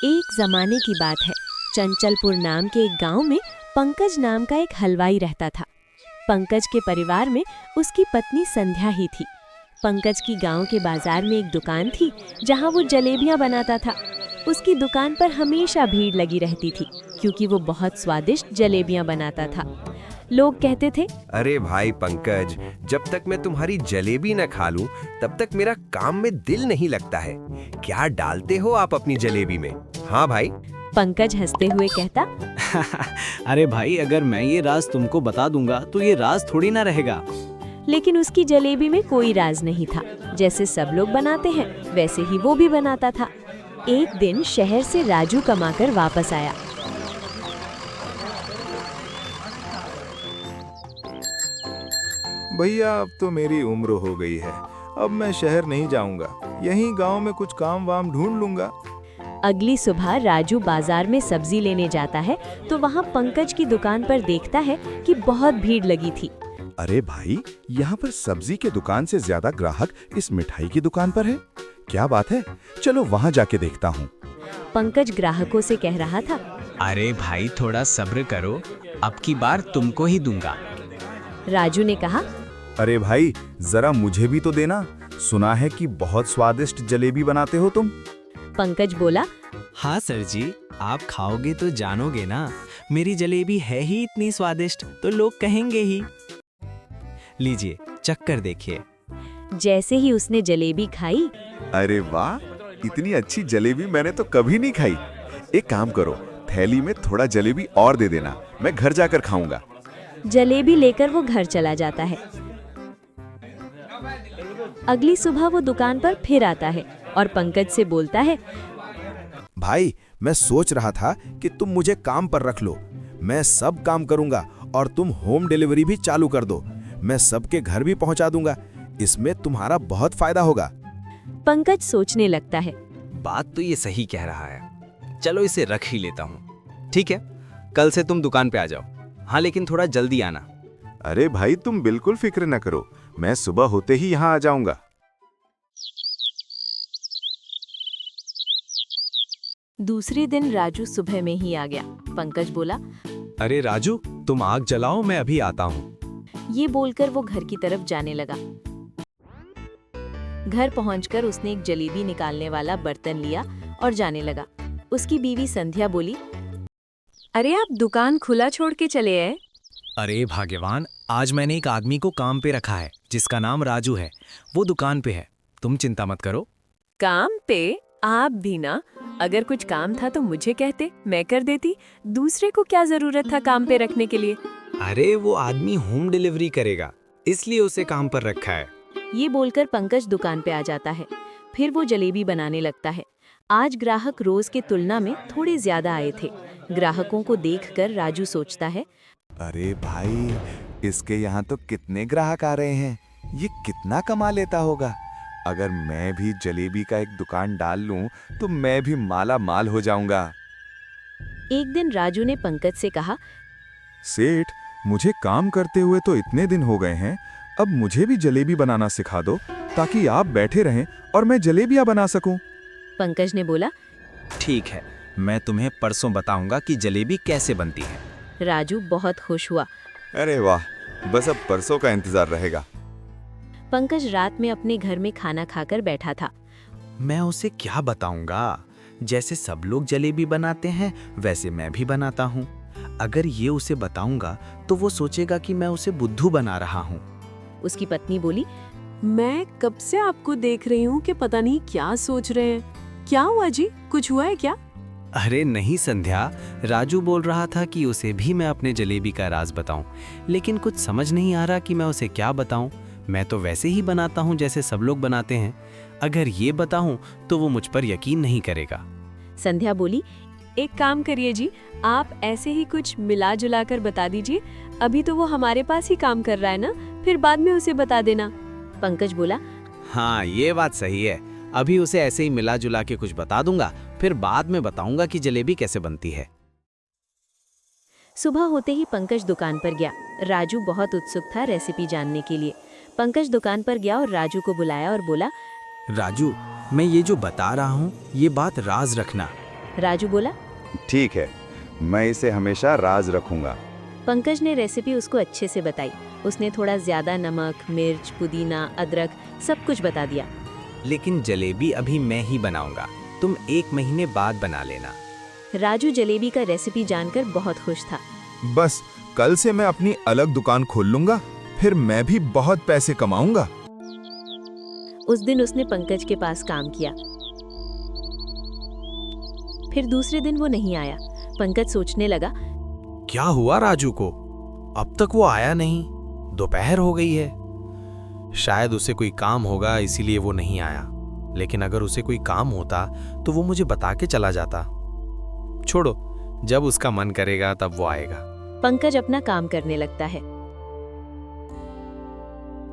एक जमाने की बात है। चंचलपुर नाम के एक गांव में पंकज नाम का एक हलवाई रहता था। पंकज के परिवार में उसकी पत्नी संध्या ही थी। पंकज की गांव के बाजार में एक दुकान थी जहां वो जलेबियां बनाता था। उसकी दुकान पर हमेशा भीड़ लगी रहती थी क्योंकि वो बहुत स्वादिष्ट जलेबियां बनाता था। लोग कहते थे, अरे भाई पंकज, जब तक मैं तुम्हारी जलेबी न खा लूं, तब तक मेरा काम में दिल नहीं लगता है। क्या डालते हो आप अपनी जलेबी में? हाँ भाई। पंकज हंसते हुए कहता, अरे भाई, अगर मैं ये राज तुमको बता दूंगा तो ये राज थोड़ी ना रहेगा। लेकिन उसकी जलेबी में कोई राज नहीं था। जैसे सब लोग बनाते हैं वैसे ही वो भी बनाता था। एक दिन शहर से राजू कमाकर वापस आया। भैया, अब तो मेरी उम्र हो गई है। अब मैं शहर नहीं जाऊंगा, यहीं गांव में कुछ काम वाम ढूंढ लूंगा। अगली सुबह राजू बाजार में सब्जी लेने जाता है तो वहाँ पंकज की दुकान पर देखता है कि बहुत भीड़ लगी थी। अरे भाई, यहाँ पर सब्जी के दुकान से ज्यादा ग्राहक इस मिठाई की दुकान पर है। क्या बात है, चलो वहाँ जाके देखता हूँ। पंकज ग्राहकों से कह रहा था, अरे भाई, थोड़ा सब्र करो, अब की बार तुमको ही दूंगा। राजू ने कहा, अरे भाई, जरा मुझे भी तो देना। सुना है कि बहुत स्वादिष्ट जलेबी बनाते हो तुम। पंकज बोला, हाँ सर जी, आप खाओगे तो जानोगे ना। मेरी जलेबी है ही इतनी स्वादिष्ट तो लोग कहेंगे ही। लीजिए, चक्कर देखिए। जैसे ही उसने जलेबी खाई, अरे वाह, इतनी अच्छी जलेबी मैंने तो कभी नहीं खाई। एक काम करो, थैली में थोड़ा जलेबी और दे देना, मैं घर जाकर खाऊंगा। जलेबी लेकर वो घर चला जाता है। अगली सुबह वो दुकान पर फिर आता है और पंकज से बोलता है, भाई, मैं सोच रहा था कि तुम मुझे काम पर रख लो। मैं सब काम करूंगा और तुम होम डिलीवरी भी चालू कर दो। मैं सबके घर भी पहुंचा दूंगा। इसमें तुम्हारा बहुत फायदा होगा। पंकज सोचने लगता है, बात तो ये सही कह रहा है, चलो इसे रख ही लेता हूँ। ठीक है, कल से तुम दुकान पे आ जाओ। हाँ, लेकिन थोड़ा जल्दी आना। अरे भाई, तुम बिल्कुल फिक्र न करो, मैं सुबह होते ही यहाँ आ जाऊंगा। दूसरे दिन राजू सुबह में ही आ गया। पंकज बोला, अरे राजू, तुम आग जलाओ, मैं अभी आता हूँ। ये बोलकर वो घर की तरफ जाने लगा। घर पहुंचकर उसने एक जलेबी निकालने वाला बर्तन लिया और जाने लगा। उसकी बीवी संध्या बोली, अरे आप दुकान खुला छोड़ के चले आए? अरे भाग्यवान, आज मैंने एक आदमी को काम पे रखा है जिसका नाम राजू है। वो दुकान पे है, तुम चिंता मत करो। काम पे? आप भी ना? अगर कुछ काम था तो मुझे कहते, मैं कर देती। दूसरे को क्या जरूरत था काम पे रखने के लिए? अरे वो आदमी होम डिलीवरी करेगा, इसलिए उसे काम पर रखा है। ये बोलकर पंकज दुकान पे आ जाता है। फिर वो जलेबी बनाने लगता है। आज ग्राहक रोज के तुलना में थोड़े ज्यादा आए थे। ग्राहकों को देखकर राजू सोचता है, अरे भाई, इसके यहाँ तो कितने ग्राहक आ रहे हैं। ये कितना कमा लेता होगा। अगर मैं भी जलेबी का एक दुकान डाल लूं तो मैं भी माला माल हो जाऊंगा। एक दिन राजू ने पंकज से कहा, सेठ, मुझे काम करते हुए तो इतने दिन हो गए हैं, अब मुझे भी जलेबी बनाना सिखा दो ताकि आप बैठे रहें और मैं जलेबियां बना सकूं। पंकज ने बोला, ठीक है, मैं तुम्हें परसों बताऊंगा कि जलेबी कैसे बनती है। राजू बहुत खुश हुआ। अरे वाह, बस अब परसों का इंतजार रहेगा। पंकज रात में अपने घर में खाना खाकर बैठा था। मैं उसे क्या बताऊंगा? जैसे सब लोग जलेबी बनाते हैं वैसे मैं भी बनाता हूँ। अगर ये उसे बताऊंगा तो वो सोचेगा कि मैं उसे बुद्धू बना रहा हूँ। उसकी पत्नी बोली, मैं कब से आपको देख रही हूँ कि पता नहीं क्या सोच रहे हैं। क्या हुआ जी, कुछ हुआ है क्या? अरे नहीं संध्या, राजू बोल रहा था कि उसे भी मैं अपने जलेबी का राज बताऊं, लेकिन कुछ समझ नहीं आ रहा कि मैं उसे क्या बताऊं। मैं तो वैसे ही बनाता हूं जैसे सब लोग बनाते हैं। अगर ये बताऊं तो वो मुझ पर यकीन नहीं करेगा। संध्या बोली, एक काम करिए जी, आप ऐसे ही कुछ मिला जुला कर बता दीजिए। अभी तो वो हमारे पास ही काम कर रहा है ना, फिर बाद में उसे बता देना। पंकज बोला, हाँ, ये बात सही है। अभी उसे ऐसे ही मिला जुला के कुछ बता दूंगा, फिर बाद में बताऊंगा कि जलेबी कैसे बनती है। सुबह होते ही पंकज दुकान पर गया। राजू बहुत उत्सुक था रेसिपी जानने के लिए। पंकज दुकान पर गया और राजू को बुलाया और बोला, राजू, मैं ये जो बता रहा हूँ ये बात राज रखना। राजू बोला। ठीक है, मैं इसे हमेशा राज रखूंगा। पंकज ने रेसिपी उसको अच्छे से बताई। उसने थोड़ा ज्यादा नमक, मिर्च, पुदीना, अदरक सब कुछ बता दिया। लेकिन जलेबी अभी मैं ही बनाऊंगा, तुम 1 महीने बाद बना लेना। राजू जलेबी का रेसिपी जानकर बहुत खुश था। बस कल से मैं अपनी अलग दुकान खोल लूंगा, फिर मैं भी बहुत पैसे कमाऊंगा। उस दिन उसने पंकज के पास काम किया। फिर दूसरे दिन वो नहीं आया। पंकज सोचने लगा, क्या हुआ राजू को? अब तक वो आया नहीं, दोपहर हो गई है। शायद उसे कोई काम होगा इसीलिए वो नहीं आया। लेकिन अगर उसे कोई काम होता तो वो मुझे बता के चला जाता। छोड़ो, जब उसका मन करेगा तब वो आएगा। पंकज अपना काम करने लगता है।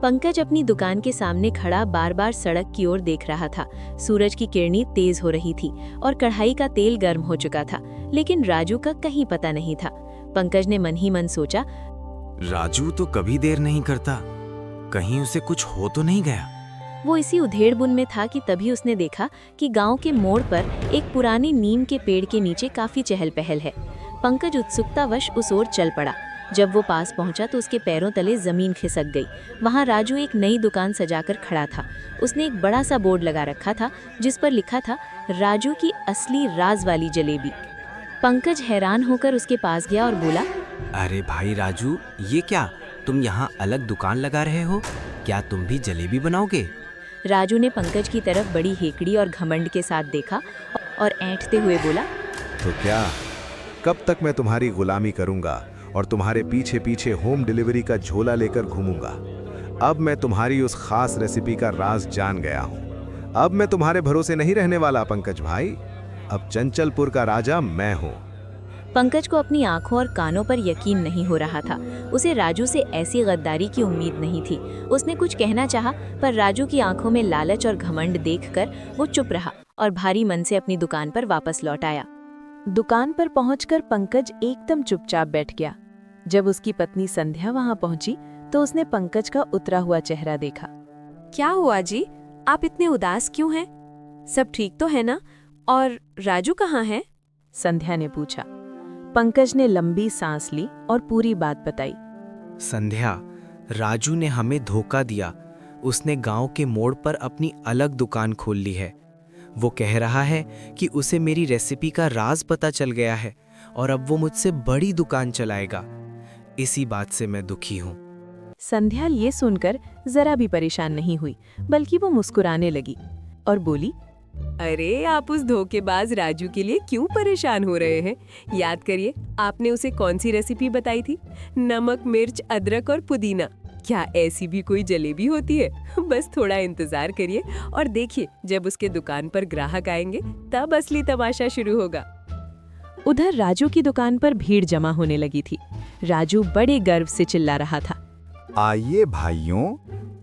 पंकज अपनी दुकान के सामने खड़ा बार बार सड़क की ओर देख रहा था। सूरज की किरणें तेज हो रही थी और कढ़ाई का तेल गर्म हो चुका था, लेकिन राजू का कहीं पता नहीं था। पंकज ने मन ही मन सोचा, राजू तो कभी देर नहीं करता, कहीं उसे कुछ हो तो नहीं गया। वो इसी उधेड़बुन में था कि तभी उसने देखा कि गांव के मोड़ पर एक पुराने नीम के पेड़ के नीचे काफी चहल पहल है। पंकज उत्सुकतावश उस ओर चल पड़ा। जब वो पास पहुंचा तो उसके पैरों तले जमीन खिसक गई। वहां राजू एक नई दुकान सजाकर खड़ा था। उसने एक बड़ा सा बोर्ड लगा रखा था जिस पर लिखा था, राजू की असली राज वाली जलेबी। पंकज हैरान होकर उसके पास गया और बोला, अरे भाई राजू, ये क्या, तुम यहाँ अलग दुकान लगा रहे हो? क्या तुम भी जलेबी बनाओगे? राजू ने पंकज की तरफ बड़ी हेकड़ी और घमंड के साथ देखा और ऐंठते हुए बोला, तो क्या, कब तक मैं तुम्हारी गुलामी करूंगा और तुम्हारे पीछे पीछे होम डिलीवरी का झोला लेकर घूमूंगा? अब मैं तुम्हारी उस खास रेसिपी का राज जान गया हूं। अब मैं तुम्हारे भरोसे नहीं रहने वाला पंकज भाई। अब चंचलपुर का राजा मैं हूं। पंकज को अपनी आंखों और कानों पर यकीन नहीं हो रहा था। उसे राजू से ऐसी गद्दारी की उम्मीद नहीं थी। उसने कुछ कहना चाहा, पर राजू की आंखों में लालच और घमंड देखकर वो चुप रहा और भारी मन से अपनी दुकान पर वापस लौट आया। दुकान पर पहुंचकर पंकज एकदम चुपचाप बैठ गया। जब उसकी पत्नी संध्या वहां पहुंची तो उसने पंकज का उतरा हुआ चेहरा देखा। क्या हुआ जी, आप इतने उदास क्यों हैं? सब ठीक तो है ना? और राजू कहाँ है? संध्या ने पूछा। पंकज ने लंबी सांस ली और पूरी बात बताई। संध्या, राजू ने हमें धोखा दिया। उसने गांव के मोड़ पर अपनी अलग दुकान खोल ली है। वो कह रहा है कि उसे मेरी रेसिपी का राज पता चल गया है और अब वो मुझसे बड़ी दुकान चलाएगा। इसी बात से मैं दुखी हूँ। संध्या ये सुनकर जरा भी परेशान नहीं हुई, बल्कि वो मुस्कुराने लगी और बोली, अरे आप उस धोखेबाज राजू के लिए क्यों परेशान हो रहे हैं? याद करिए, आपने उसे कौन सी रेसिपी बताई थी? नमक, मिर्च, अदरक और पुदीना। क्या ऐसी भी कोई जलेबी होती है? बस थोड़ा इंतजार करिए और देखिए, जब उसके दुकान पर ग्राहक आएंगे तब असली तमाशा शुरू होगा। उधर राजू की दुकान पर भीड़ जमा होने लगी थी। राजू बड़े गर्व से चिल्ला रहा था, आइए भाइयों,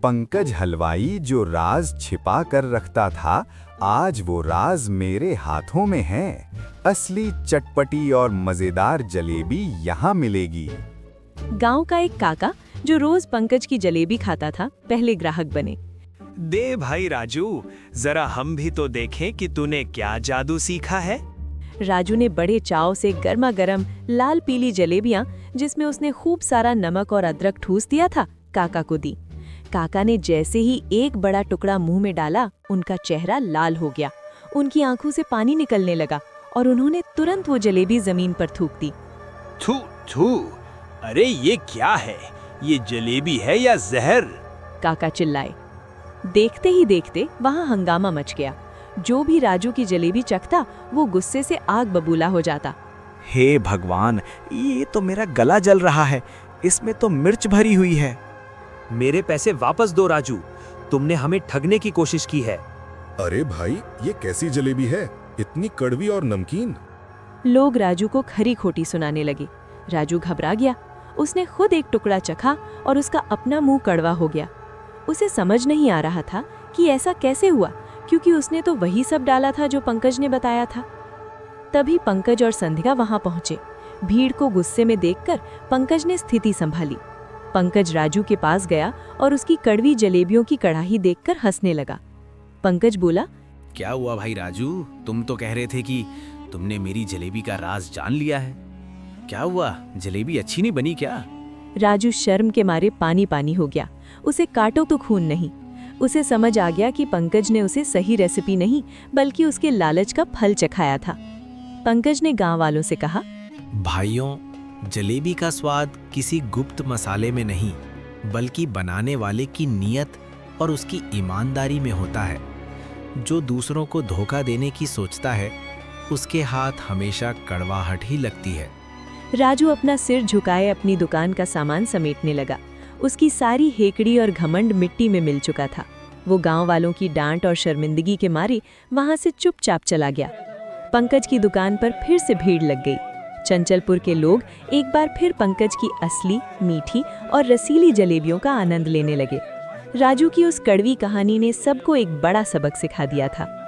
पंकज हलवाई जो राज छिपा कर रखता था, आज वो राज मेरे हाथों में है। असली चटपटी और मजेदार जलेबी यहाँ मिलेगी। गांव का एक काका जो रोज पंकज की जलेबी खाता था, पहले ग्राहक बने। दे भाई राजू, जरा हम भी तो देखें कि तूने क्या जादू सीखा है। राजू ने बड़े चाव से गर्मा गर्म लाल पीली जलेबियां, जिसमें उसने खूब सारा नमक और अदरक ठूस दिया था, काका को दी। काका ने जैसे ही एक बड़ा टुकड़ा मुंह में डाला, उनका चेहरा लाल हो गया। उनकी आंखों से पानी निकलने लगा और उन्होंने तुरंत वो जलेबी जमीन पर थूक दी। थू थू, अरे ये क्या है? ये जलेबी है या जहर? काका चिल्लाए। देखते ही देखते वहां हंगामा मच गया। जो भी राजू की जलेबी चखता, वो गुस्से से आग बबूला हो जाता। हे भगवान, ये तो मेरा गला जल रहा है। इसमें तो मिर्च भरी हुई है। मेरे पैसे वापस दो राजू, तुमने हमें ठगने की कोशिश की है। अरे भाई, ये कैसी जलेबी है, इतनी कड़वी और नमकीन? लोग राजू को खरी खोटी सुनाने लगे। राजू घबरा गया। उसने खुद एक टुकड़ा चखा और उसका अपना मुंह कड़वा हो गया। उसे समझ नहीं आ रहा था कि ऐसा कैसे हुआ, क्योंकि उसने तो वही सब डाला था जो पंकज ने बताया था। तभी पंकज और संध्या वहां पहुंचे। भीड़ को गुस्से में देखकर पंकज ने स्थिति संभाली। पंकज राजू के पास गया और उसकी कड़वी जलेबियों की कड़ाही देखकर हंसने लगा। पंकज बोला, क्या हुआ भाई राजू, तुम तो कह रहे थे कि तुमने मेरी जलेबी का राज जान लिया है। क्या हुआ, जलेबी अच्छी नहीं बनी क्या? राजू शर्म के मारे पानी पानी हो गया। उसे काटो तो खून नहीं। उसे समझ आ गया कि पंकज ने उसे सही रेसिपी नहीं बल्कि उसके लालच का फल चखाया था। पंकज ने गांव वालों से कहा, भाइयों, जलेबी का स्वाद किसी गुप्त मसाले में नहीं बल्कि बनाने वाले की नीयत और उसकी ईमानदारी में होता है। जो दूसरों को धोखा देने की सोचता है उसके हाथ हमेशा कड़वाहट ही लगती है। राजू अपना सिर झुकाए अपनी दुकान का सामान समेटने लगा। उसकी सारी हेकड़ी और घमंड मिट्टी में मिल चुका था। वो गांव वालों की डांट और शर्मिंदगी के मारे वहां से चुपचाप चला गया। पंकज की दुकान पर फिर से भीड़ लग गई। चंचलपुर के लोग एक बार फिर पंकज की असली, मीठी और रसीली जलेबियों का आनंद लेने लगे। राजू की उस कड़वी कहानी ने सबको एक बड़ा सबक सिखा दिया था।